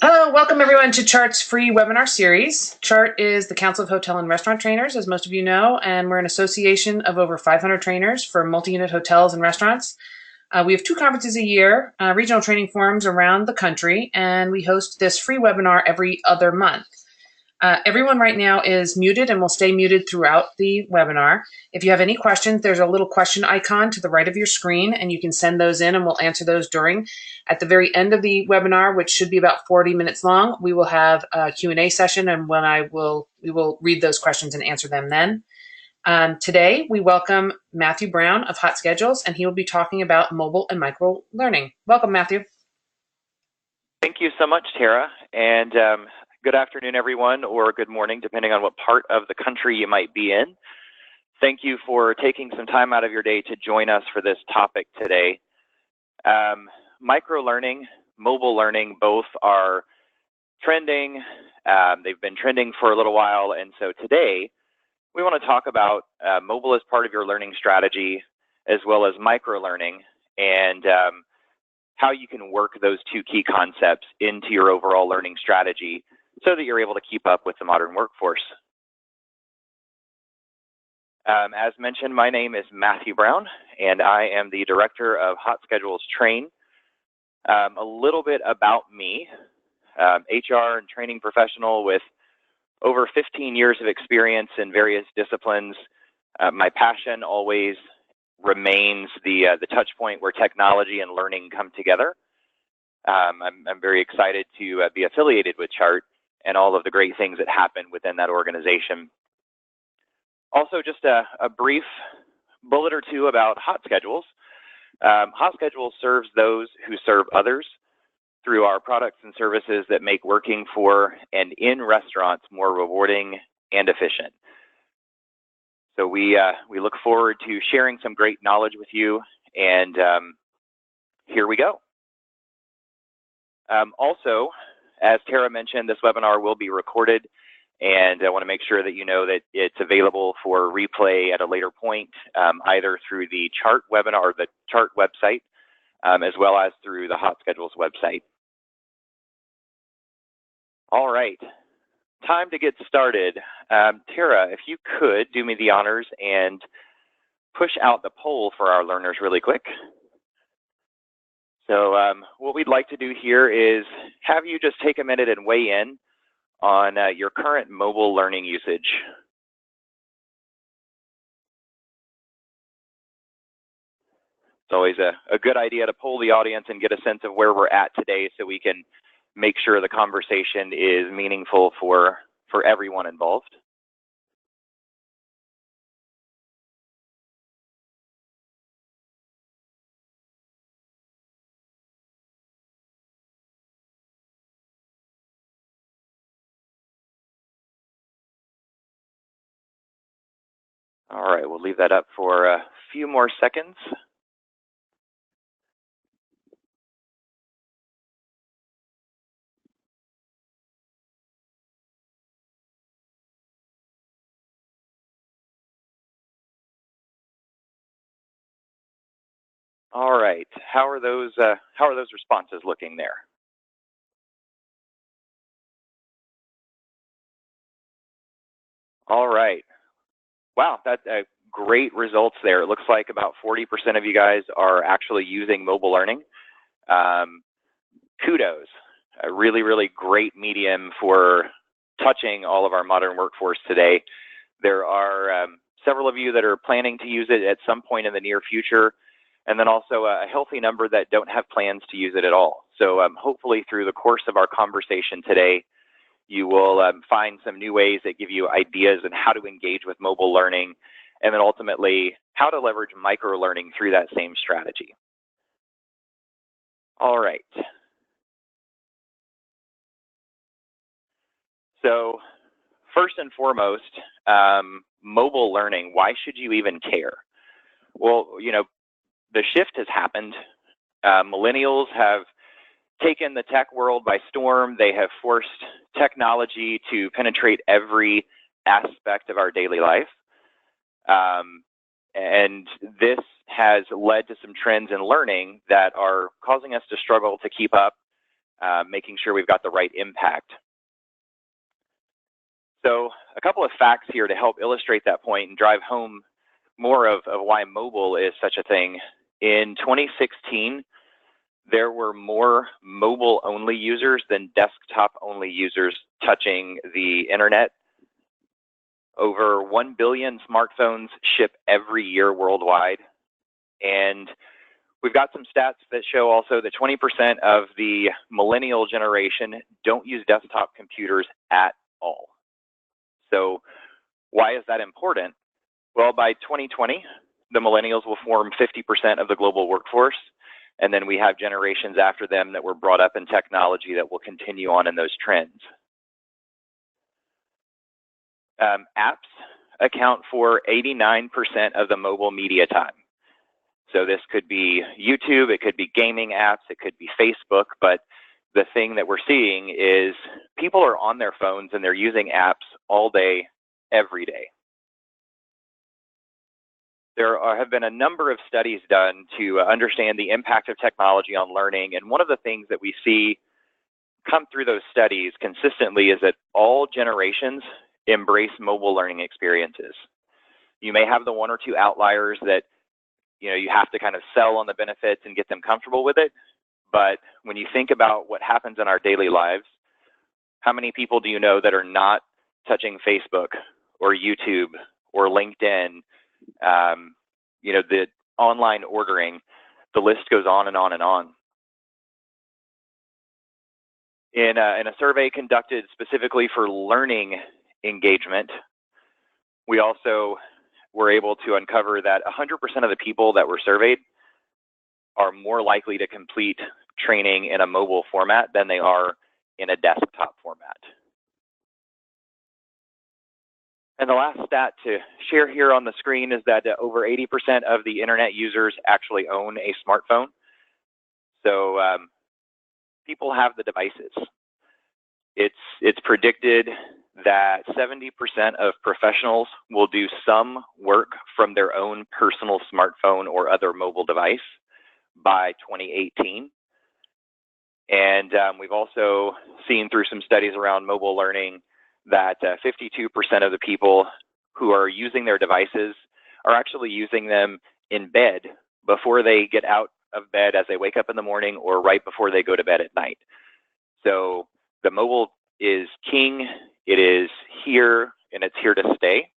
Hello, welcome everyone to CHART's free webinar series. CHART is the Council of Hotel and Restaurant Trainers, as most of you know, and we're an association of over 500 trainers for multi-unit hotels and restaurants. We have 2 conferences a year, regional training forums around the country, and we host this free webinar every other month. Everyone right now is muted and will stay muted throughout the webinar. If you have any questions, there's a little question icon to the right of your screen, and you can send those in and we'll answer those during. At the very end of the webinar, which should be about 40 minutes long, we will have a Q&A session, and we will read those questions and answer them then. Today, we welcome Matthew Brown of Hot Schedules, and he will be talking about mobile and micro learning. Welcome, Matthew. Thank you so much, Tara, and good afternoon, everyone, or good morning, depending on what part of the country you might be in. Thank you for taking some time out of your day to join us for this topic today. Microlearning, mobile learning, both are trending. They've been trending for a little while, and so today we want to talk about mobile as part of your learning strategy, as well as microlearning, and how you can work those 2 key concepts into your overall learning strategy so that you're able to keep up with the modern workforce. As mentioned, my name is Matthew Brown, and I am the director of Hot Schedules Train. A little bit about me, HR and training professional with over 15 years of experience in various disciplines. My passion always remains the touch point where technology and learning come together. I'm very excited to be affiliated with CHART and all of the great things that happen within that organization. Also, just a brief bullet or 2 about Hot Schedules. Hot Schedules serves those who serve others through our products and services that make working for and in restaurants more rewarding and efficient. So we look forward to sharing some great knowledge with you, and here we go. Also, as Tara mentioned, this webinar will be recorded, and I want to make sure that you know that it's available for replay at a later point, either through the CHART webinar or the CHART website, as well as through the Hot Schedules website. All right, time to get started. Tara, if you could do me the honors and push out the poll for our learners really quick. So what we'd like to do here is have you just take a minute and weigh in on your current mobile learning usage. It's always a good idea to poll the audience and get a sense of where we're at today so we can make sure the conversation is meaningful for everyone involved. All right, we'll leave that up for a few more seconds. All right, how are those responses looking there? All right. Wow, that's great results there. It looks like about 40% of you guys are actually using mobile learning. Kudos. A really, really great medium for touching all of our modern workforce today. There are several of you that are planning to use it at some point in the near future, and then also a healthy number that don't have plans to use it at all. So hopefully through the course of our conversation today, you will find some new ways that give you ideas on how to engage with mobile learning, and then ultimately how to leverage micro-learning through that same strategy. All right. So first and foremost, mobile learning, why should you even care? Well, you know, the shift has happened. Millennials have taken the tech world by storm. They have forced technology to penetrate every aspect of our daily life. And this has led to some trends in learning that are causing us to struggle to keep up making sure we've got the right impact. So a couple of facts here to help illustrate that point and drive home more of why mobile is such a thing. In 2016, there were more mobile-only users than desktop-only users touching the internet. Over 1 billion smartphones ship every year worldwide. And we've got some stats that show also that 20% of the millennial generation don't use desktop computers at all. So why is that important? Well, by 2020, the millennials will form 50% of the global workforce. And then we have generations after them that were brought up in technology that will continue on in those trends. Apps account for 89% of the mobile media time. So this could be YouTube, it could be gaming apps, it could be Facebook, but the thing that we're seeing is people are on their phones and they're using apps all day, every day. There have been a number of studies done to understand the impact of technology on learning, and one of the things that we see come through those studies consistently is that all generations embrace mobile learning experiences. You may have the one or two outliers that you have to kind of sell on the benefits and get them comfortable with it, but when you think about what happens in our daily lives, how many people do you know that are not touching Facebook or YouTube or LinkedIn? The online ordering, the list goes on and on and on. In a survey conducted specifically for learning engagement, we also were able to uncover that 100% of the people that were surveyed are more likely to complete training in a mobile format than they are in a desktop format. And the last stat to share here on the screen is that over 80% of the internet users actually own a smartphone. So people have the devices. It's predicted that 70% of professionals will do some work from their own personal smartphone or other mobile device by 2018. And we've also seen through some studies around mobile learning that 52% of the people who are using their devices are actually using them in bed before they get out of bed as they wake up in the morning or right before they go to bed at night. So the mobile is king, it is here, and it's here to stay.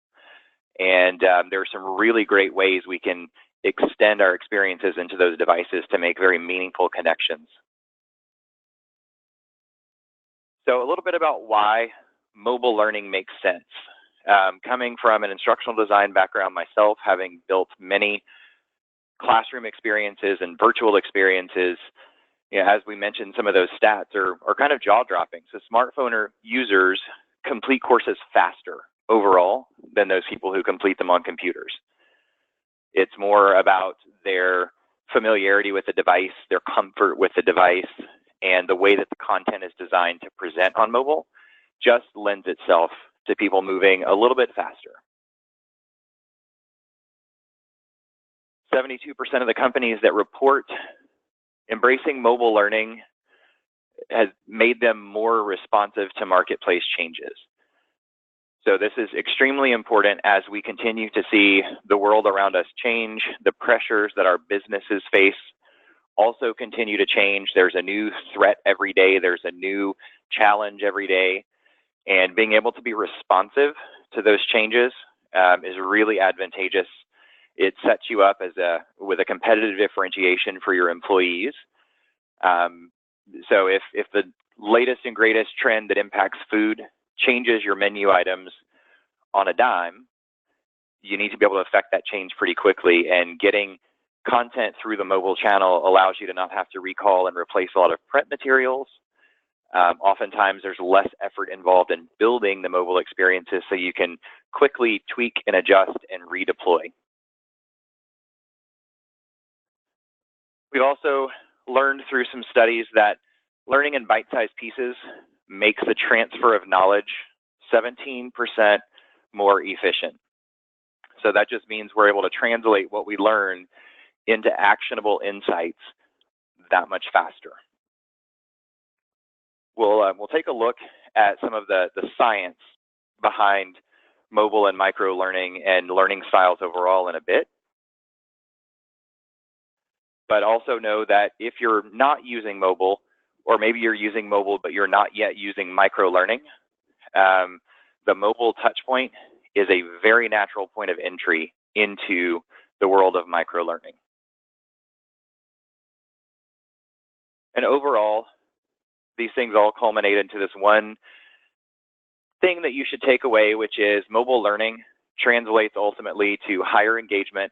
And there are some really great ways we can extend our experiences into those devices to make very meaningful connections. So a little bit about why mobile learning makes sense. Coming from an instructional design background myself, having built many classroom experiences and virtual experiences, as we mentioned, some of those stats are kind of jaw-dropping. So smartphone users complete courses faster overall than those people who complete them on computers. It's more about their familiarity with the device, their comfort with the device, and the way that the content is designed to present on mobile just lends itself to people moving a little bit faster. 72% of the companies that report embracing mobile learning has made them more responsive to marketplace changes. So this is extremely important as we continue to see the world around us change, the pressures that our businesses face also continue to change. There's a new threat every day, there's a new challenge every day, and being able to be responsive to those changes is really advantageous. It sets you up with a competitive differentiation for your employees. So if the latest and greatest trend that impacts food changes your menu items on a dime, you need to be able to affect that change pretty quickly, and getting content through the mobile channel allows you to not have to recall and replace a lot of print materials. Oftentimes there's less effort involved in building the mobile experiences, so you can quickly tweak and adjust and redeploy. We've also learned through some studies that learning in bite-sized pieces makes the transfer of knowledge 17% more efficient. So that just means we're able to translate what we learn into actionable insights that much faster. we'll take a look at some of the science behind mobile and micro-learning and learning styles overall in a bit. But also know that if you're not using mobile, or maybe you're using mobile but you're not yet using micro-learning, the mobile touch point is a very natural point of entry into the world of micro-learning. And overall, these things all culminate into this one thing that you should take away, which is mobile learning translates ultimately to higher engagement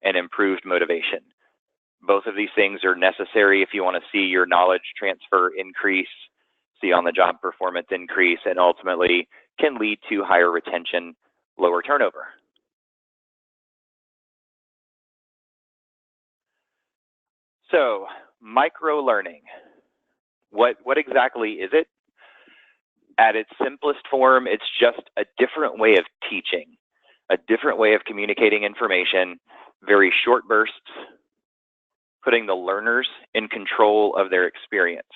and improved motivation. Both of these things are necessary if you want to see your knowledge transfer increase, see on-the-job performance increase, and ultimately can lead to higher retention, lower turnover. So, micro-learning. What exactly is it? At its simplest form, it's just a different way of teaching, a different way of communicating information, very short bursts, putting the learners in control of their experience.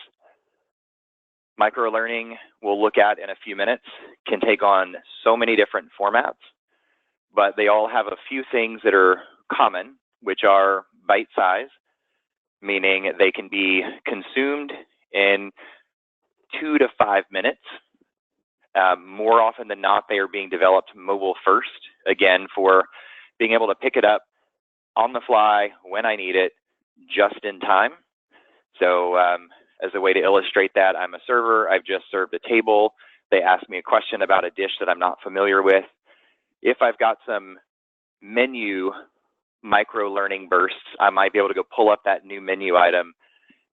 Microlearning, we'll look at in a few minutes, can take on so many different formats, but they all have a few things that are common, which are bite size, meaning they can be consumed in 2 to 5 minutes. More often than not, they are being developed mobile first, again, for being able to pick it up on the fly when I need it, just in time. So as a way to illustrate that, I'm a server. I've just served a table. They ask me a question about a dish that I'm not familiar with. If I've got some menu micro-learning bursts, I might be able to go pull up that new menu item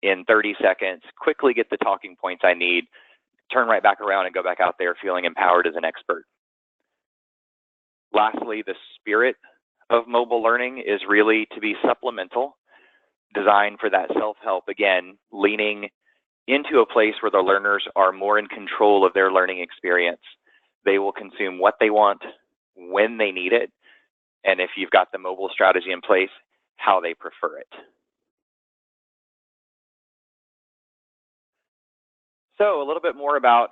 in 30 seconds, quickly get the talking points I need, turn right back around and go back out there feeling empowered as an expert. Lastly, the spirit of mobile learning is really to be supplemental, designed for that self-help, again, leaning into a place where the learners are more in control of their learning experience. They will consume what they want, when they need it, and if you've got the mobile strategy in place, how they prefer it. So a little bit more about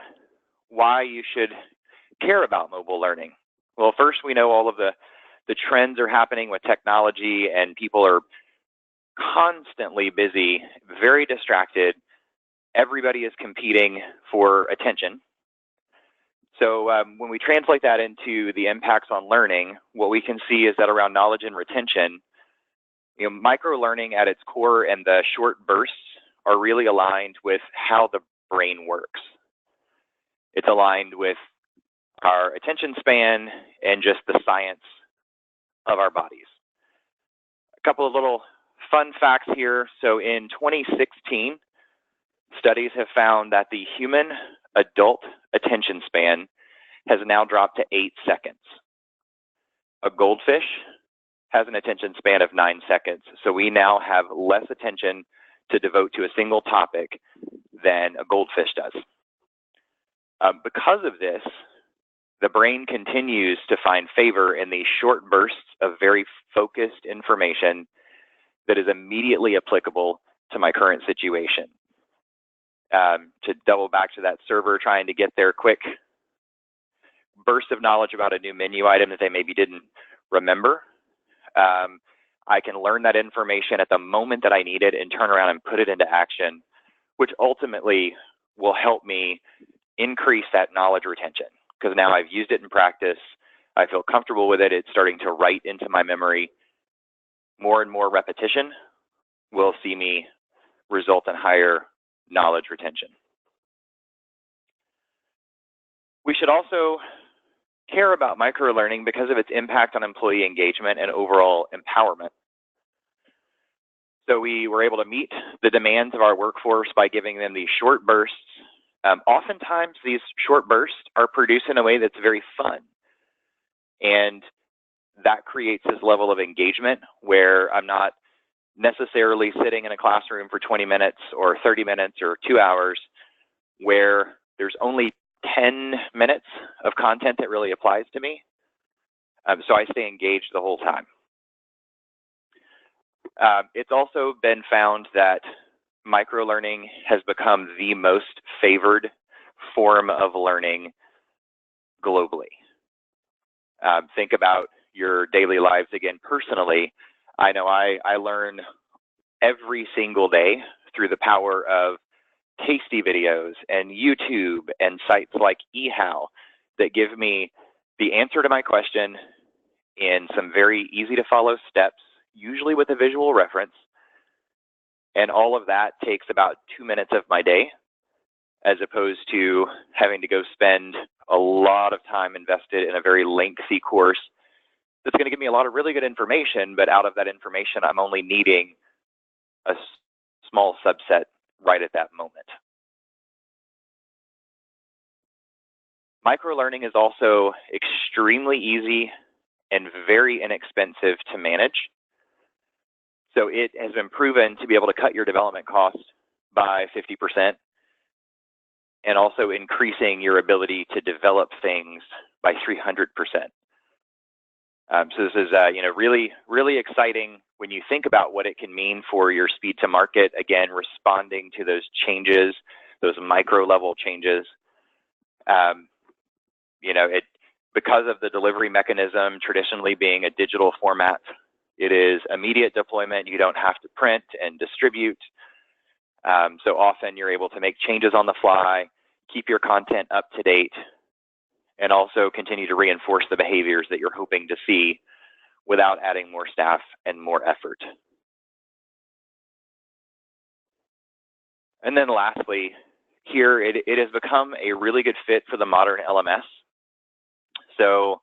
why you should care about mobile learning. Well, first, we know all of the trends are happening with technology, and people are constantly busy, very distracted. Everybody is competing for attention. So when we translate that into the impacts on learning, what we can see is that around knowledge and retention, micro-learning at its core and the short bursts are really aligned with how the brain works. It's aligned with our attention span and just the science of our bodies. A couple of little fun facts here. So in 2016, studies have found that the human adult attention span has now dropped to 8 seconds. A goldfish has an attention span of 9 seconds. So we now have less attention to devote to a single topic than a goldfish does. Because of this, the brain continues to find favor in these short bursts of very focused information that is immediately applicable to my current situation. To double back to that server trying to get their quick burst of knowledge about a new menu item that they maybe didn't remember, I can learn that information at the moment that I need it and turn around and put it into action, which ultimately will help me increase that knowledge retention, because now I've used it in practice. I feel comfortable with it. It's starting to write into my memory. More and more repetition will see me result in higher knowledge retention. We should also care about microlearning because of its impact on employee engagement and overall empowerment. So we were able to meet the demands of our workforce by giving them these short bursts. Oftentimes, these short bursts are produced in a way that's very fun. And that creates this level of engagement where I'm not necessarily sitting in a classroom for 20 minutes or 30 minutes or 2 hours where there's only 10 minutes of content that really applies to me. So I stay engaged the whole time. It's also been found that microlearning has become the most favored form of learning globally. Think about your daily lives again personally. I know I learn every single day through the power of tasty videos and YouTube and sites like eHow that give me the answer to my question in some very easy to follow steps, usually with a visual reference. And all of that takes about 2 minutes of my day, as opposed to having to go spend a lot of time invested in a very lengthy course that's going to give me a lot of really good information, but out of that information, I'm only needing a small subset right at that moment. Microlearning is also extremely easy and very inexpensive to manage. So it has been proven to be able to cut your development costs by 50% and also increasing your ability to develop things by 300%. So this is really, really exciting when you think about what it can mean for your speed to market, again, responding to those changes, those micro level changes. Because of the delivery mechanism traditionally being a digital format, it is immediate deployment. You don't have to print and distribute. So often you're able to make changes on the fly, keep your content up to date, and also continue to reinforce the behaviors that you're hoping to see without adding more staff and more effort. And then lastly, here it has become a really good fit for the modern LMS. So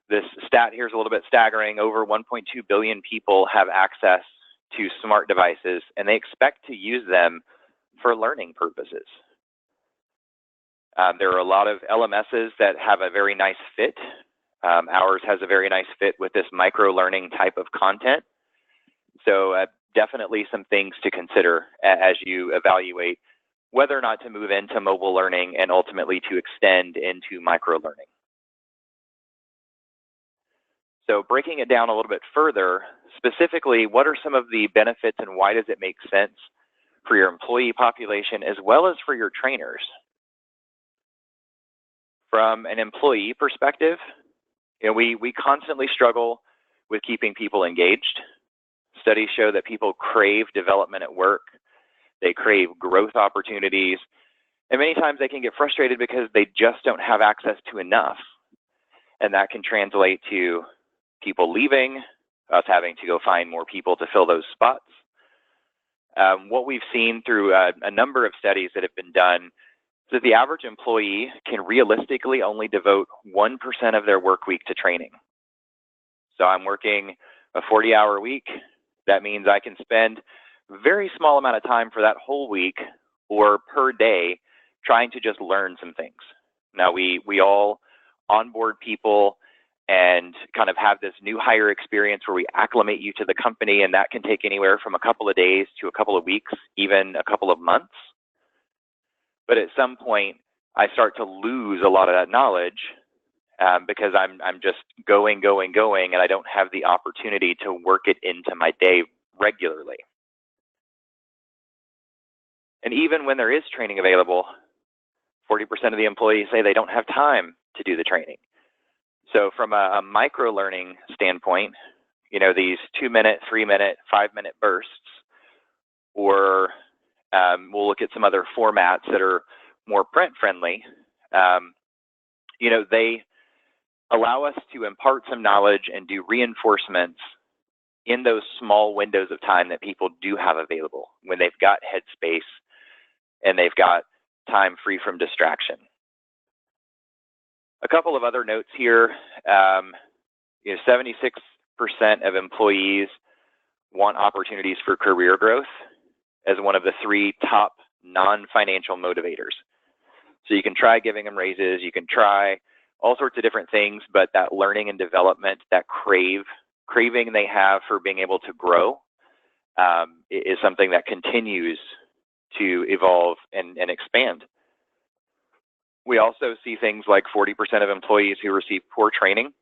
this stat here is a little bit staggering. Over 1.2 billion people have access to smart devices, and they expect to use them for learning purposes. There are a lot of LMSs that have a very nice fit. Ours has a very nice fit with this micro-learning type of content. So definitely some things to consider as you evaluate whether or not to move into mobile learning and ultimately to extend into micro-learning. So breaking it down a little bit further, specifically, what are some of the benefits and why does it make sense for your employee population as well as for your trainers? From an employee perspective, we constantly struggle with keeping people engaged. Studies show that people crave development at work. They crave growth opportunities. And many times they can get frustrated because they just don't have access to enough. And that can translate to people leaving, us having to go find more people to fill those spots. What we've seen through a number of studies that have been done is that the average employee can realistically only devote 1% of their work week to training. So I'm working a 40-hour week. That means I can spend a very small amount of time for that whole week or per day trying to just learn some things. Now, we all onboard people and kind of have this new hire experience where we acclimate you to the company, and that can take anywhere from a couple of days to a couple of weeks, even a couple of months. But at some point, I start to lose a lot of that knowledge because I'm just going, and I don't have the opportunity to work it into my day regularly. And even when there is training available, 40% of the employees say they don't have time to do the training. So from a micro-learning standpoint, these 2-minute, 3-minute, 5-minute bursts, or we'll look at some other formats that are more print-friendly, they allow us to impart some knowledge and do reinforcements in those small windows of time that people do have available when they've got headspace and they've got time free from distraction. A couple of other notes here, 76% of employees want opportunities for career growth as one of the 3 top non-financial motivators. So you can try giving them raises, you can try all sorts of different things, but that learning and development, that craving they have for being able to grow is something that continues to evolve and expand. We also see things like 40% of employees who receive poor training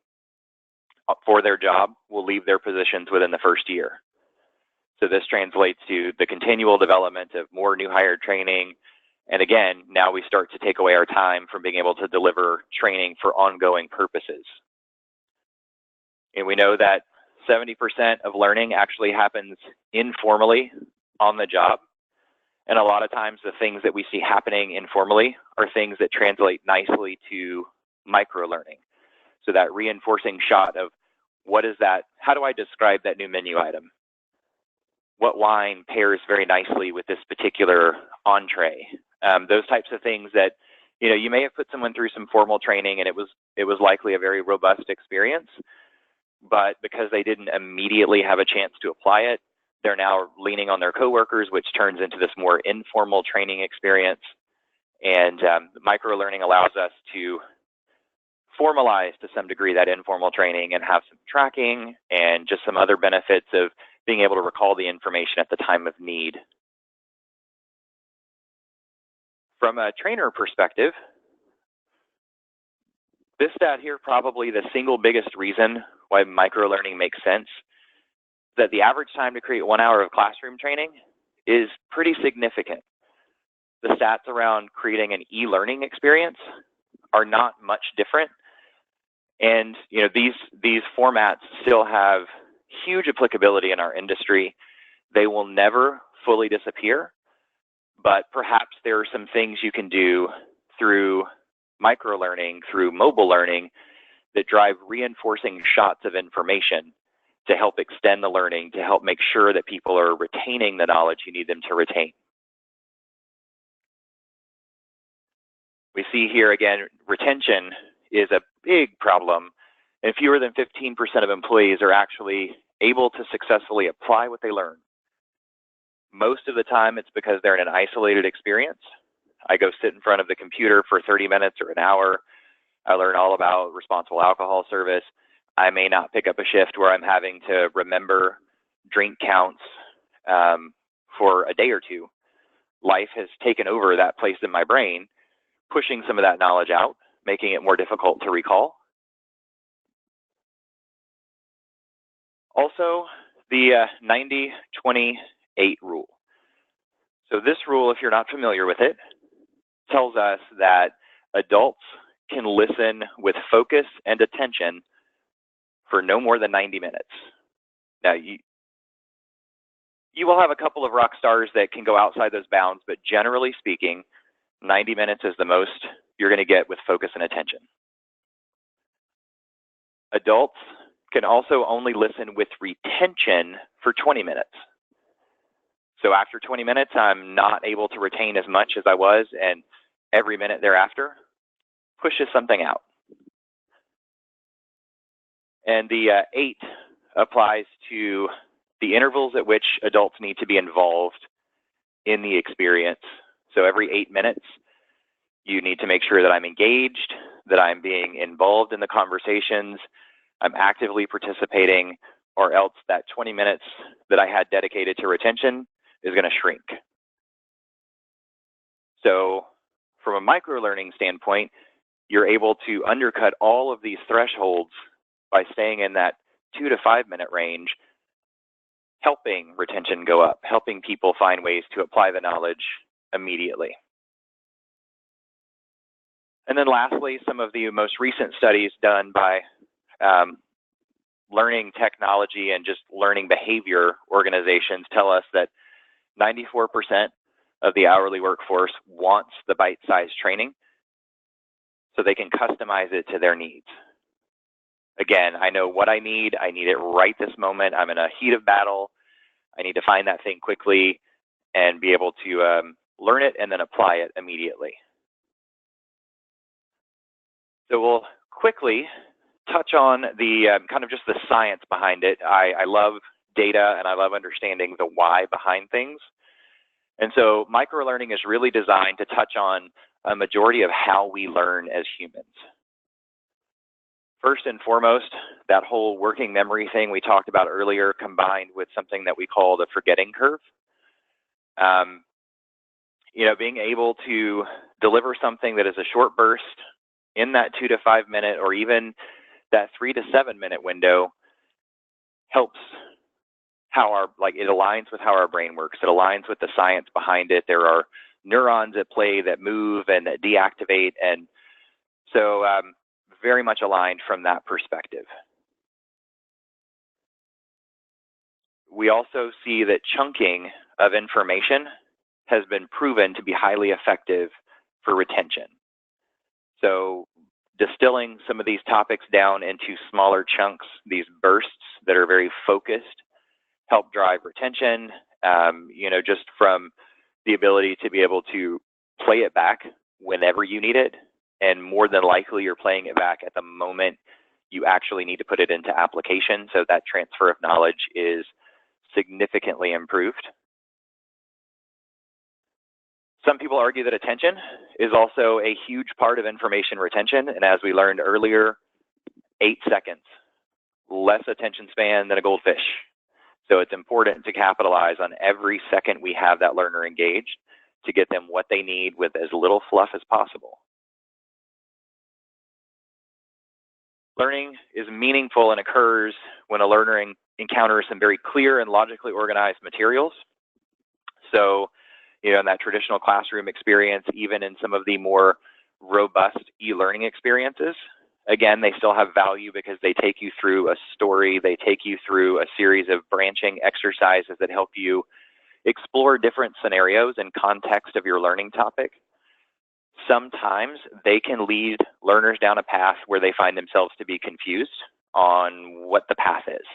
for their job will leave their positions within the first year. So this translates to the continual development of more new hire training. And again, now we start to take away our time from being able to deliver training for ongoing purposes. And we know that 70% of learning actually happens informally on the job. And a lot of times the things that we see happening informally are things that translate nicely to microlearning. So that reinforcing shot of what is that? How do I describe that new menu item? What wine pairs very nicely with this particular entree? Those types of things that, you may have put someone through some formal training and it was likely a very robust experience, but because they didn't immediately have a chance to apply it, they're now leaning on their coworkers, which turns into this more informal training experience. And microlearning allows us to formalize to some degree that informal training and have some tracking and just some other benefits of being able to recall the information at the time of need. From a trainer perspective, this stat here, probably the single biggest reason why microlearning makes sense, that the average time to create 1 hour of classroom training is pretty significant. The stats around creating an e-learning experience are not much different. And these formats still have huge applicability in our industry. They will never fully disappear, but perhaps there are some things you can do through microlearning, through mobile learning, that drive reinforcing shots of information to help extend the learning, to help make sure that people are retaining the knowledge you need them to retain. We see here again, retention is a big problem, and fewer than 15% of employees are actually able to successfully apply what they learn. Most of the time, it's because they're in an isolated experience. I go sit in front of the computer for 30 minutes or an hour. I learn all about responsible alcohol service. I may not pick up a shift where I'm having to remember drink counts for a day or two. Life has taken over that place in my brain, pushing some of that knowledge out, making it more difficult to recall. Also, the 90-20-8 rule. So this rule, if you're not familiar with it, tells us that adults can listen with focus and attention for no more than 90 minutes. Now, you will have a couple of rock stars that can go outside those bounds, but generally speaking, 90 minutes is the most you're going to get with focus and attention. Adults can also only listen with retention for 20 minutes. So after 20 minutes, I'm not able to retain as much as I was, and every minute thereafter pushes something out. And the 8 applies to the intervals at which adults need to be involved in the experience. So every 8 minutes, you need to make sure that I'm engaged, that I'm being involved in the conversations, I'm actively participating, or else that 20 minutes that I had dedicated to retention is going to shrink. So from a microlearning standpoint, you're able to undercut all of these thresholds by staying in that 2 to 5 minute range, helping retention go up, helping people find ways to apply the knowledge immediately. And then lastly, some of the most recent studies done by learning technology and just learning behavior organizations tell us that 94% of the hourly workforce wants the bite-sized training so they can customize it to their needs. Again, I know what I need it right this moment. I'm in a heat of battle. I need to find that thing quickly and be able to learn it and then apply it immediately. So we'll quickly touch on the kind of just the science behind it. I love data and I love understanding the why behind things. And so microlearning is really designed to touch on a majority of how we learn as humans. First and foremost, that whole working memory thing we talked about earlier, combined with something that we call the forgetting curve. Being able to deliver something that is a short burst in that 2 to 5 minute or even that 3 to 7 minute window helps it aligns with how our brain works. It aligns with the science behind it. There are neurons at play that move and that deactivate, and so very much aligned from that perspective. We also see that chunking of information has been proven to be highly effective for retention. So distilling some of these topics down into smaller chunks, these bursts that are very focused, help drive retention, just from the ability to be able to play it back whenever you need it. And more than likely, you're playing it back at the moment you actually need to put it into application. So that transfer of knowledge is significantly improved. Some people argue that attention is also a huge part of information retention. And as we learned earlier, 8 seconds, less attention span than a goldfish. So it's important to capitalize on every second we have that learner engaged to get them what they need with as little fluff as possible. Learning is meaningful and occurs when a learner encounters some very clear and logically organized materials. So, in that traditional classroom experience, even in some of the more robust e-learning experiences, again, they still have value because they take you through a story, they take you through a series of branching exercises that help you explore different scenarios and context of your learning topic. Sometimes they can lead learners down a path where they find themselves to be confused on what the path is.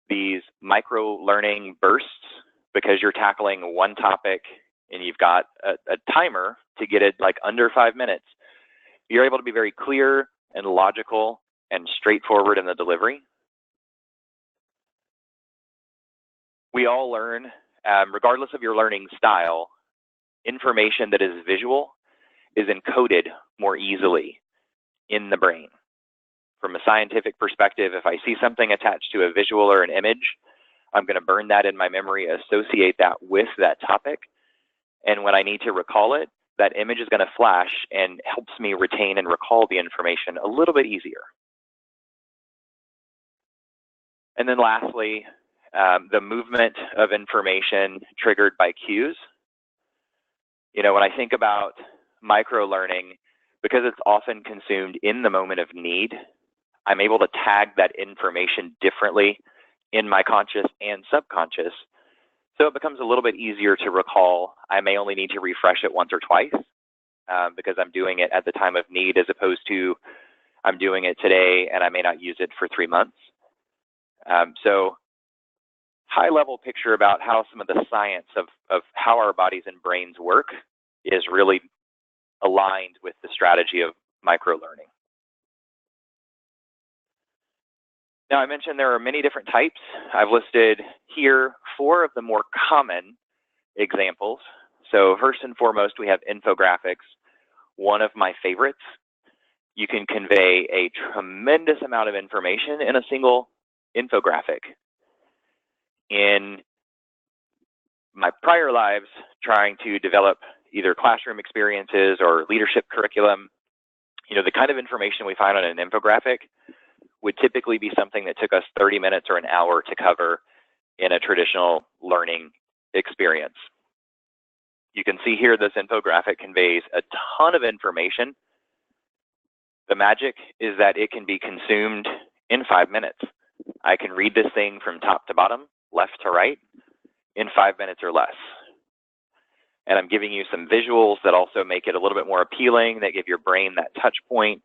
These micro-learning bursts, because you're tackling one topic and you've got a timer to get it like under 5 minutes, you're able to be very clear and logical and straightforward in the delivery. We all learn, regardless of your learning style, information that is visual is encoded more easily in the brain. From a scientific perspective, if I see something attached to a visual or an image, I'm going to burn that in my memory, associate that with that topic. And when I need to recall it, that image is going to flash and helps me retain and recall the information a little bit easier. And then lastly, the movement of information triggered by cues. When I think about micro-learning, because it's often consumed in the moment of need, I'm able to tag that information differently in my conscious and subconscious. So it becomes a little bit easier to recall. I may only need to refresh it once or twice because I'm doing it at the time of need, as opposed to I'm doing it today and I may not use it for 3 months. So high-level picture about how some of the science of how our bodies and brains work is really aligned with the strategy of microlearning. Now, I mentioned there are many different types. I've listed here 4 of the more common examples. So first and foremost, we have infographics, one of my favorites. You can convey a tremendous amount of information in a single infographic. In my prior lives, trying to develop either classroom experiences or leadership curriculum, the kind of information we find on an infographic would typically be something that took us 30 minutes or an hour to cover in a traditional learning experience. You can see here this infographic conveys a ton of information. The magic is that it can be consumed in 5 minutes. I can read this thing from top to bottom, left to right, in 5 minutes or less. And I'm giving you some visuals that also make it a little bit more appealing, that give your brain that touch point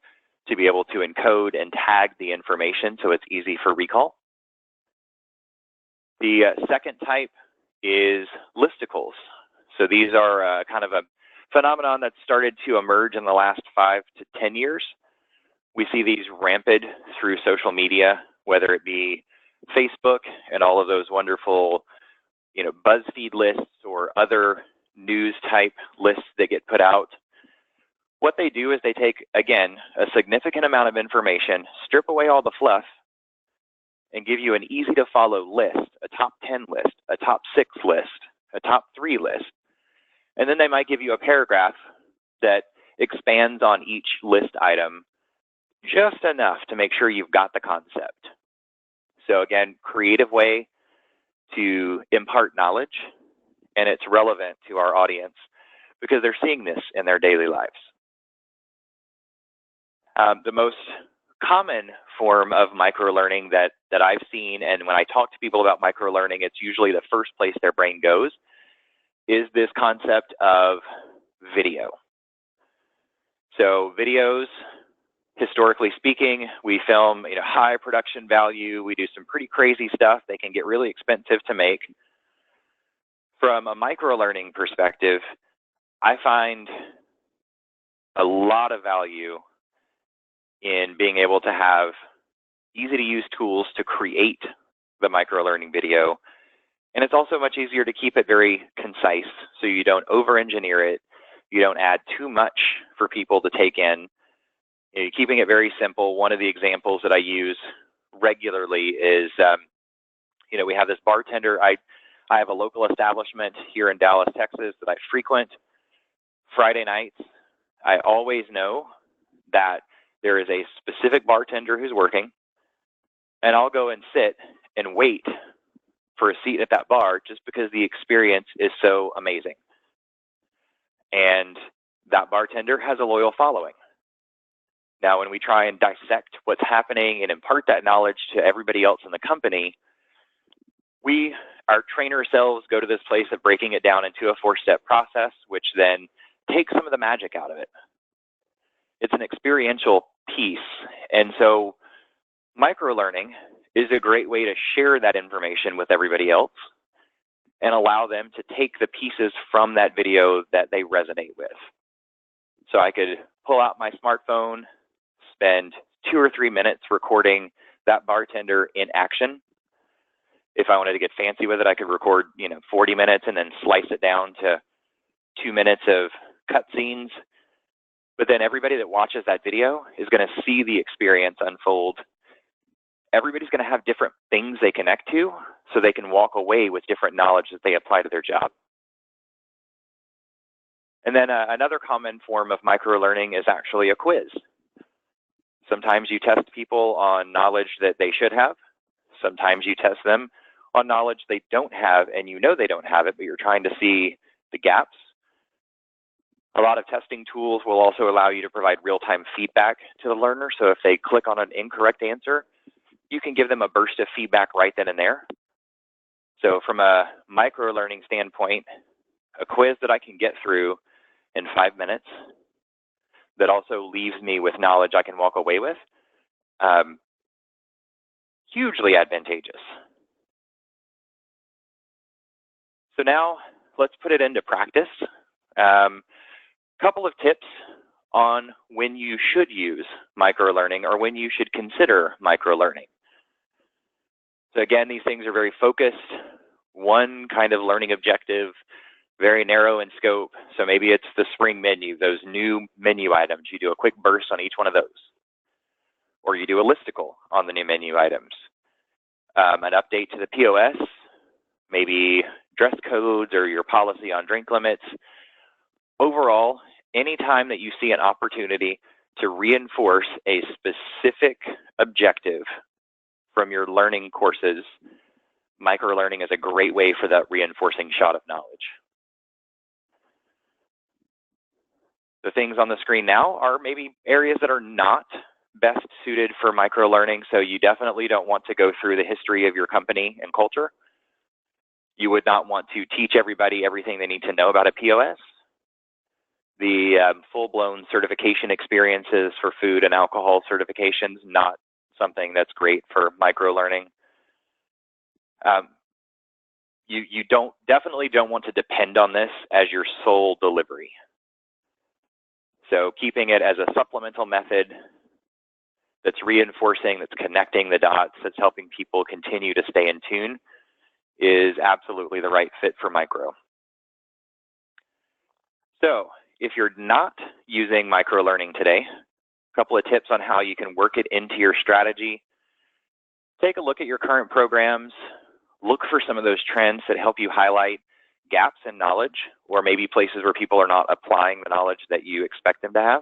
to be able to encode and tag the information so it's easy for recall. The second type is listicles. So these are kind of a phenomenon that started to emerge in the last 5 to 10 years. We see these rampant through social media, whether it be Facebook and all of those wonderful, BuzzFeed lists or other news type lists that get put out. What they do is they take, again, a significant amount of information, strip away all the fluff, and give you an easy to follow list, a top 10 list, a top 6 list, a top 3 list. And then they might give you a paragraph that expands on each list item just enough to make sure you've got the concept. So again, creative way to impart knowledge, and it's relevant to our audience because they're seeing this in their daily lives. The most common form of microlearning that I've seen, and when I talk to people about microlearning, it's usually the first place their brain goes, is this concept of video. So videos, historically speaking, we film high production value. We do some pretty crazy stuff. They can get really expensive to make. From a microlearning perspective, I find a lot of value in being able to have easy to use tools to create the microlearning video. And it's also much easier to keep it very concise so you don't over-engineer it. You don't add too much for people to take in. Keeping it very simple. One of the examples that I use regularly is, we have this bartender. I have a local establishment here in Dallas, Texas that I frequent. Friday nights, I always know that there is a specific bartender who's working, and I'll go and sit and wait for a seat at that bar just because the experience is so amazing. And that bartender has a loyal following. Now, when we try and dissect what's happening and impart that knowledge to everybody else in the company, our trainer selves go to this place of breaking it down into a 4-step process, which then takes some of the magic out of it. It's an experiential piece. And so microlearning is a great way to share that information with everybody else and allow them to take the pieces from that video that they resonate with. So I could pull out my smartphone, spend 2 or 3 minutes recording that bartender in action. If I wanted to get fancy with it, I could record 40 minutes and then slice it down to 2 minutes of cutscenes. But then everybody that watches that video is going to see the experience unfold. Everybody's going to have different things they connect to, so they can walk away with different knowledge that they apply to their job. And then another common form of microlearning is actually a quiz. Sometimes you test people on knowledge that they should have. Sometimes you test them on knowledge they don't have, and they don't have it, but you're trying to see the gaps. A lot of testing tools will also allow you to provide real-time feedback to the learner. So if they click on an incorrect answer, you can give them a burst of feedback right then and there. So from a microlearning standpoint, a quiz that I can get through in 5 minutes that also leaves me with knowledge I can walk away with, hugely advantageous. So now let's put it into practice. Couple of tips on when you should use microlearning or when you should consider microlearning. So again, these things are very focused, one kind of learning objective, very narrow in scope. So maybe it's the spring menu, those new menu items. You do a quick burst on each one of those. Or you do a listicle on the new menu items. An update to the POS, maybe dress codes or your policy on drink limits. Overall, anytime that you see an opportunity to reinforce a specific objective from your learning courses, microlearning is a great way for that reinforcing shot of knowledge. The things on the screen now are maybe areas that are not best suited for microlearning, so you definitely don't want to go through the history of your company and culture. You would not want to teach everybody everything they need to know about a POS. The full-blown certification experiences for food and alcohol certifications, not something that's great for microlearning. You definitely don't want to depend on this as your sole delivery. So keeping it as a supplemental method that's reinforcing, that's connecting the dots, that's helping people continue to stay in tune is absolutely the right fit for micro. So if you're not using microlearning today, a couple of tips on how you can work it into your strategy. Take a look at your current programs. Look for some of those trends that help you highlight gaps in knowledge, or maybe places where people are not applying the knowledge that you expect them to have.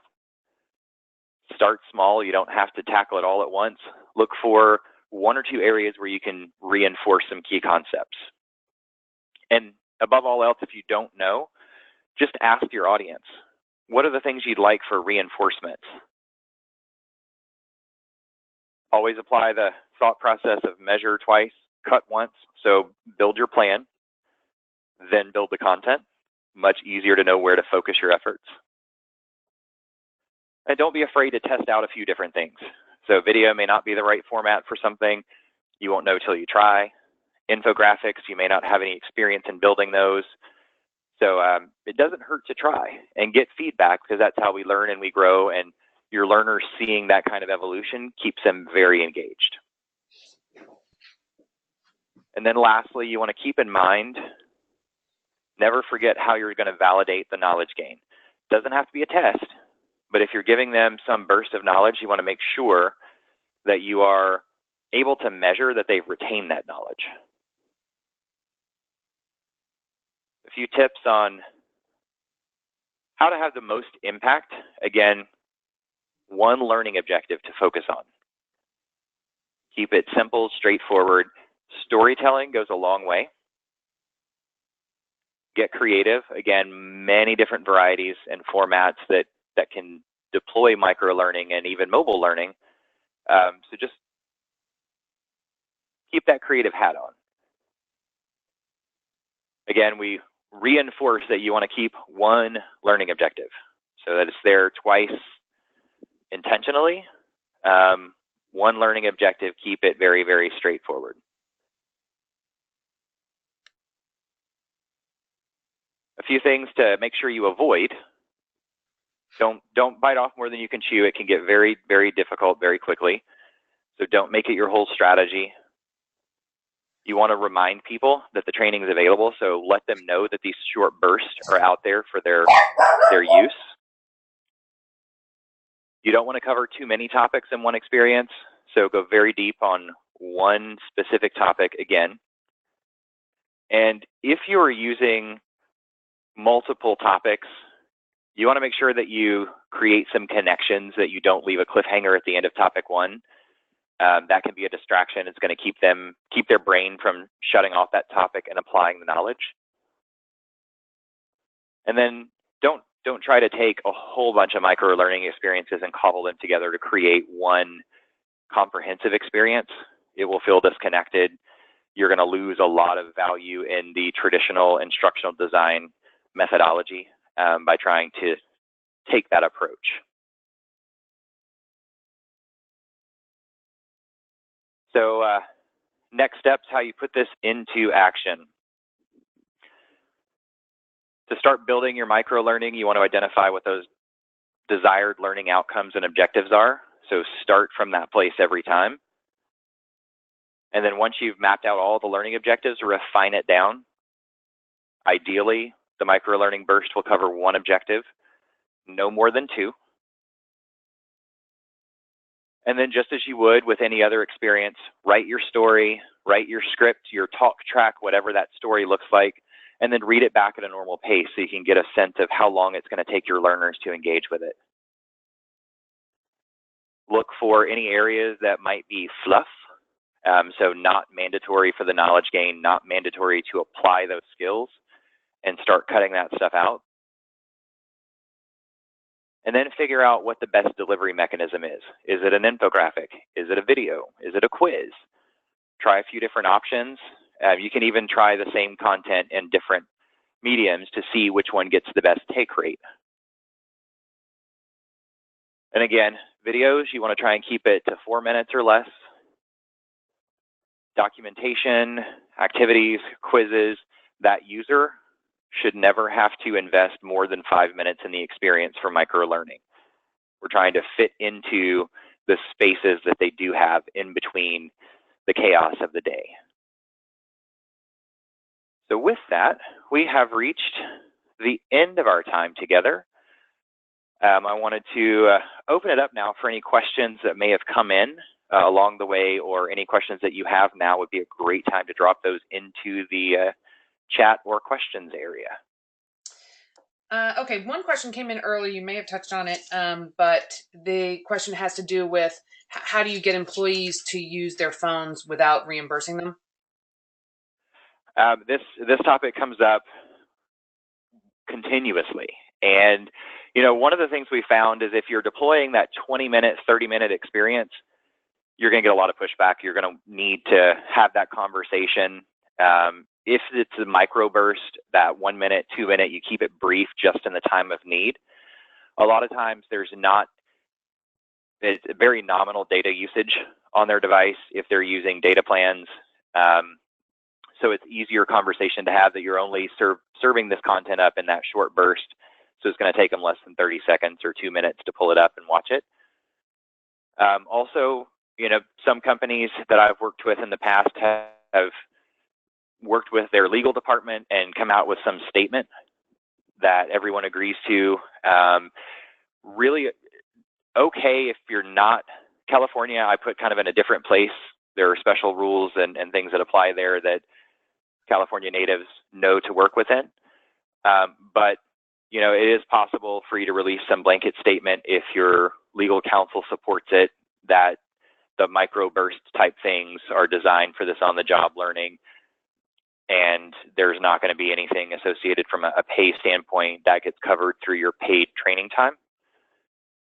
Start small. You don't have to tackle it all at once. Look for 1 or 2 areas where you can reinforce some key concepts. And above all else, if you don't know, just ask your audience, what are the things you'd like for reinforcements? Always apply the thought process of measure twice, cut once. So build your plan, then build the content. Much easier to know where to focus your efforts. And don't be afraid to test out a few different things. So video may not be the right format for something. You won't know till you try. Infographics, you may not have any experience in building those. So it doesn't hurt to try and get feedback, because that's how we learn and we grow. And your learners seeing that kind of evolution keeps them very engaged. And then lastly, you want to keep in mind, never forget how you're going to validate the knowledge gain. It doesn't have to be a test, but if you're giving them some burst of knowledge, you want to make sure that you are able to measure that they've retained that knowledge. A few tips on how to have the most impact. Again, one learning objective to focus on. Keep it simple, straightforward. Storytelling goes a long way. Get creative. Again, many different varieties and formats that can deploy microlearning and even mobile learning. So just keep that creative hat on. Again, we reinforce that you want to keep one learning objective so that it's there twice intentionally. One learning objective, keep it very, very straightforward. A few things to make sure you avoid. Don't bite off more than you can chew. It can get very, very difficult very quickly. So don't make it your whole strategy. You want to remind people that the training is available, so let them know that these short bursts are out there for their use. You don't want to cover too many topics in one experience, so go very deep on one specific topic again. And if you are using multiple topics, you want to make sure that you create some connections, that you don't leave a cliffhanger at the end of topic one. That can be a distraction. It's going to keep their brain from shutting off that topic and applying the knowledge. And then don't try to take a whole bunch of micro-learning experiences and cobble them together to create one comprehensive experience. It will feel disconnected. You're going to lose a lot of value in the traditional instructional design methodology by trying to take that approach. So next steps, how you put this into action. To start building your micro-learning, you want to identify what those desired learning outcomes and objectives are. So start from that place every time. And then once you've mapped out all the learning objectives, refine it down. Ideally, the micro-learning burst will cover one objective, no more than two. And then just as you would with any other experience, write your story, write your script, your talk track, whatever that story looks like, and then read it back at a normal pace so you can get a sense of how long it's going to take your learners to engage with it. Look for any areas that might be fluff, so not mandatory for the knowledge gain, not mandatory to apply those skills, and start cutting that stuff out. And then figure out what the best delivery mechanism is. Is it an infographic? Is it a video? Is it a quiz? Try a few different options. You can even try the same content in different mediums to see which one gets the best take rate. And again, videos, you want to try and keep it to 4 minutes or less. Documentation, activities, quizzes, that user should never have to invest more than 5 minutes in the experience for micro-learning. We're trying to fit into the spaces that they do have in between the chaos of the day. So with that, we have reached the end of our time together. I wanted to open it up now for any questions that may have come in along the way, or any questions that you have now would be a great time to drop those into the chat or questions area. Okay, one question came in early. You may have touched on it, but the question has to do with how do you get employees to use their phones without reimbursing them? This topic comes up continuously. And, one of the things we found is if you're deploying that 20-minute, 30-minute experience, you're going to get a lot of pushback. You're going to need to have that conversation. If it's a microburst, that 1 minute, 2 minute, you keep it brief just in the time of need. A lot of times it's very nominal data usage on their device if they're using data plans. So it's easier conversation to have that you're only serving this content up in that short burst. So it's going to take them less than 30 seconds or 2 minutes to pull it up and watch it. Also, some companies that I've worked with in the past have worked with their legal department and come out with some statement that everyone agrees to. Really okay if you're not California, I put kind of in a different place. There are special rules and things that apply there that California natives know to work within. But, it is possible for you to release some blanket statement if your legal counsel supports it, that the microburst type things are designed for this on-the-job learning, and there's not going to be anything associated from a pay standpoint that gets covered through your paid training time.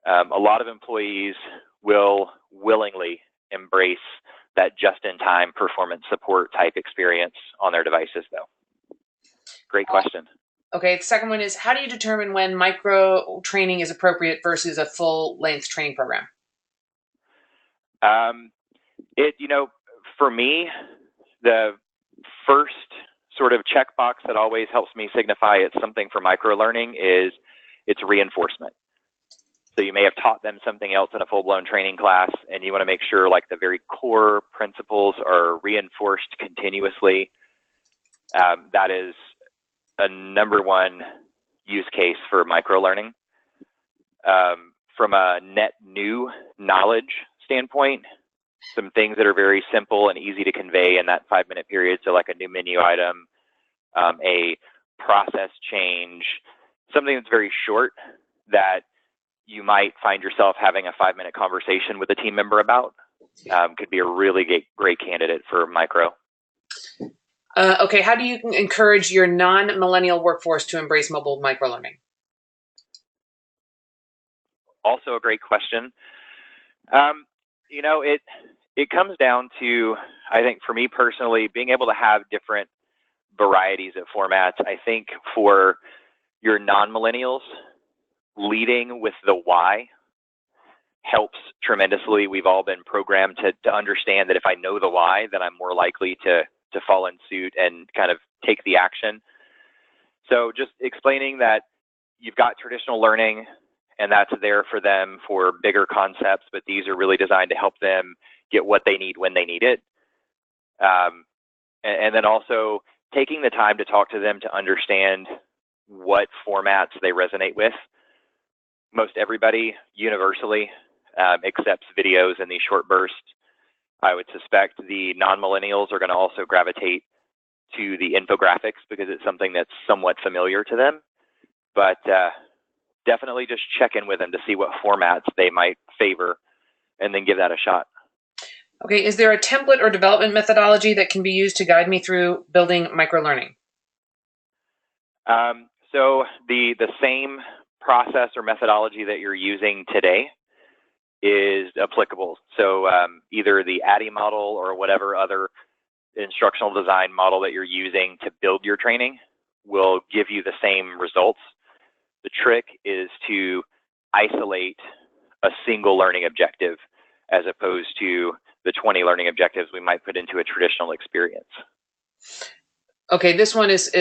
A lot of employees will willingly embrace that just-in-time performance support type experience on their devices, though. Great question. Okay, the second one is, how do you determine when micro training is appropriate versus a full-length training program? For me, the first sort of checkbox that always helps me signify it's something for microlearning is it's reinforcement. So you may have taught them something else in a full-blown training class, and you want to make sure like the very core principles are reinforced continuously. That is a number one use case for microlearning. From a net new knowledge standpoint, some things that are very simple and easy to convey in that 5-minute period. So like a new menu item, a process change, something that's very short that you might find yourself having a 5-minute conversation with a team member about, could be a really great candidate for micro. Okay, how do you encourage your non-millennial workforce to embrace mobile microlearning? Also a great question. It comes down to, I think for me personally, being able to have different varieties of formats. I think for your non-millennials, leading with the why helps tremendously. We've all been programmed to understand that if I know the why, then I'm more likely to fall in suit and kind of take the action. So just explaining that you've got traditional learning and that's there for them for bigger concepts, but these are really designed to help them get what they need when they need it. And then also taking the time to talk to them to understand what formats they resonate with. Most everybody universally accepts videos in these short bursts. I would suspect the non-millennials are going to also gravitate to the infographics because it's something that's somewhat familiar to them. But definitely just check in with them to see what formats they might favor and then give that a shot. Okay, is there a template or development methodology that can be used to guide me through building microlearning? So the same process or methodology that you're using today is applicable. So either the ADDIE model or whatever other instructional design model that you're using to build your training will give you the same results. The trick is to isolate a single learning objective as opposed to the 20 learning objectives we might put into a traditional experience. Okay, this one is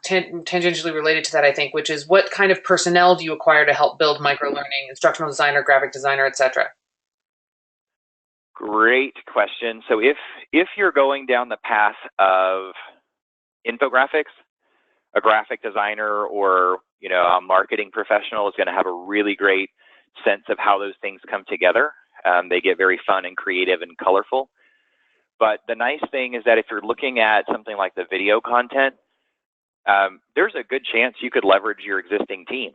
tangentially related to that, I think, which is what kind of personnel do you acquire to help build microlearning, instructional designer, graphic designer, etc.? Great question. So if you're going down the path of infographics, a graphic designer or a marketing professional is going to have a really great sense of how those things come together. They get very fun and creative and colorful. But the nice thing is that if you're looking at something like the video content, there's a good chance you could leverage your existing team,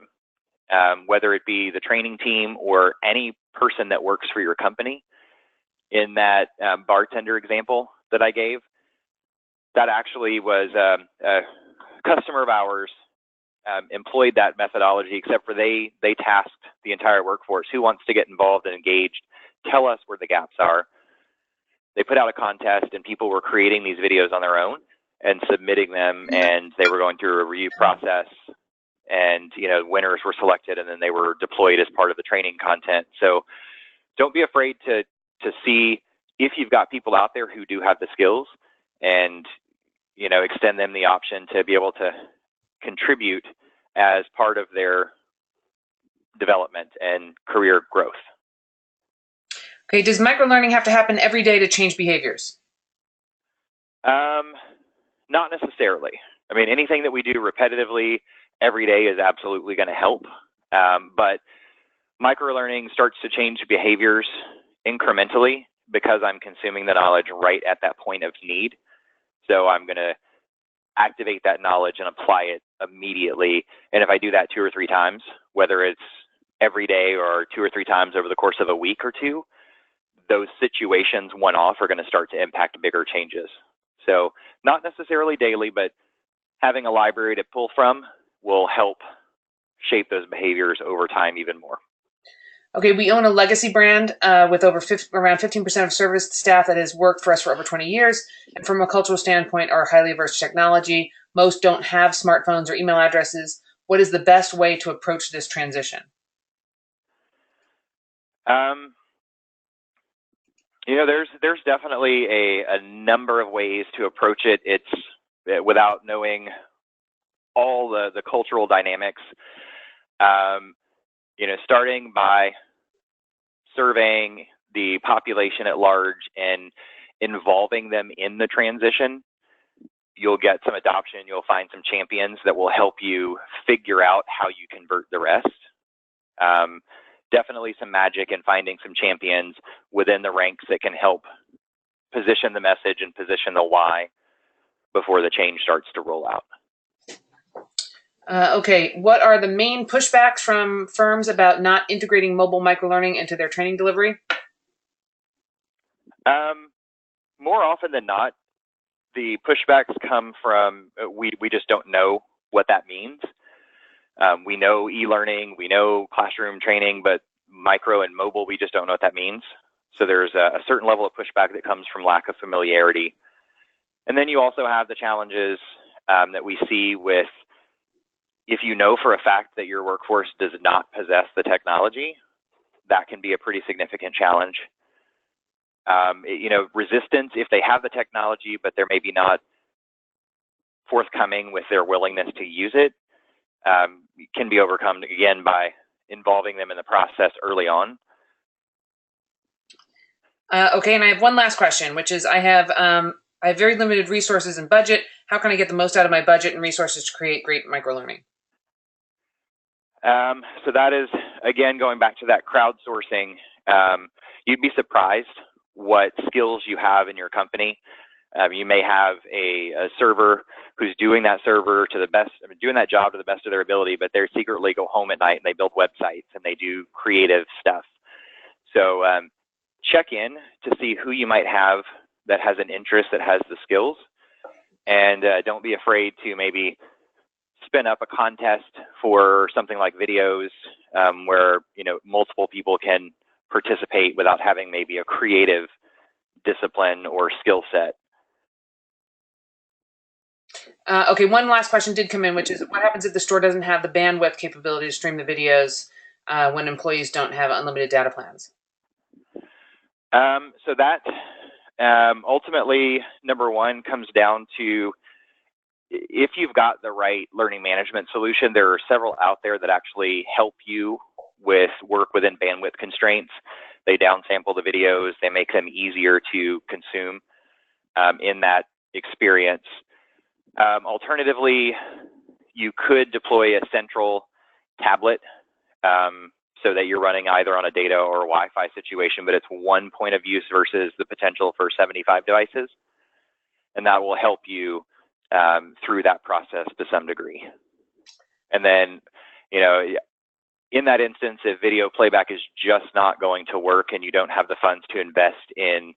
whether it be the training team or any person that works for your company. In that bartender example that I gave, that actually was a customer of ours employed that methodology, except for they tasked the entire workforce. Who wants to get involved and engaged? Tell us where the gaps are. They put out a contest, and people were creating these videos on their own and submitting them, and they were going through a review process, and winners were selected, and then they were deployed as part of the training content. So don't be afraid to see if you've got people out there who do have the skills, and extend them the option to be able to contribute as part of their development and career growth. Okay, does microlearning have to happen every day to change behaviors? Not necessarily. I mean, anything that we do repetitively every day is absolutely going to help. But microlearning starts to change behaviors incrementally because I'm consuming the knowledge right at that point of need. So I'm going to activate that knowledge and apply it immediately. And if I do that 2 or 3 times, whether it's every day or 2 or 3 times over the course of a week or two, those situations one-off are going to start to impact bigger changes. So not necessarily daily, but having a library to pull from will help shape those behaviors over time even more. Okay, we own a legacy brand with around 15% of service staff that has worked for us for over 20 years. And from a cultural standpoint, are highly averse to technology. Most don't have smartphones or email addresses. What is the best way to approach this transition? There's definitely a number of ways to approach it. It's without knowing all the cultural dynamics. Starting by surveying the population at large and involving them in the transition, you'll get some adoption. You'll find some champions that will help you figure out how you convert the rest. Definitely some magic in finding some champions within the ranks that can help position the message and position the why before the change starts to roll out. Okay, what are the main pushbacks from firms about not integrating mobile microlearning into their training delivery? More often than not, the pushbacks come from we just don't know what that means. We know e-learning, we know classroom training, but micro and mobile, we just don't know what that means. So there's a certain level of pushback that comes from lack of familiarity. And then you also have the challenges that we see with, if you know for a fact that your workforce does not possess the technology, that can be a pretty significant challenge. Resistance, if they have the technology, but they're maybe not forthcoming with their willingness to use it, can be overcome, again, by involving them in the process early on. Okay, and I have one last question, which is I have very limited resources and budget. How can I get the most out of my budget and resources to create great microlearning? So that is, again, going back to that crowdsourcing. You'd be surprised what skills you have in your company. You may have a server who's doing that server to the best, doing that job to the best of their ability, but they secretly go home at night and they build websites and they do creative stuff. So check in to see who you might have that has an interest, that has the skills, and don't be afraid to maybe spin up a contest for something like videos where multiple people can participate without having maybe a creative discipline or skill set. Okay, one last question did come in, which is what happens if the store doesn't have the bandwidth capability to stream the videos when employees don't have unlimited data plans? So that ultimately, number one, comes down to if you've got the right learning management solution. There are several out there that actually help you with work within bandwidth constraints. They downsample the videos. They make them easier to consume in that experience. Alternatively, you could deploy a central tablet so that you're running either on a data or a Wi-Fi situation, but it's one point of use versus the potential for 75 devices. And that will help you through that process to some degree. And then, in that instance, if video playback is just not going to work and you don't have the funds to invest in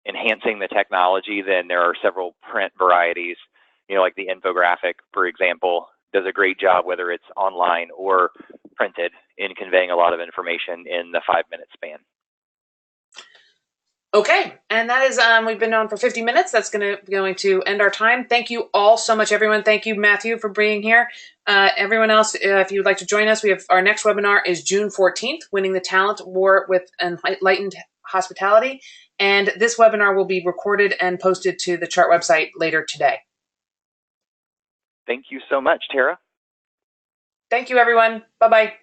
enhancing the technology, then there are several print varieties, like the infographic, for example, does a great job, whether it's online or printed, in conveying a lot of information in the 5-minute span. Okay, and that is, we've been on for 50 minutes. That's going to end our time. Thank you all so much, everyone. Thank you, Matthew, for being here. Everyone else, if you'd like to join us, we have our next webinar is June 14th, Winning the Talent War with Enlightened Hospitality. And this webinar will be recorded and posted to the CHART website later today. Thank you so much, Tara. Thank you, everyone. Bye-bye.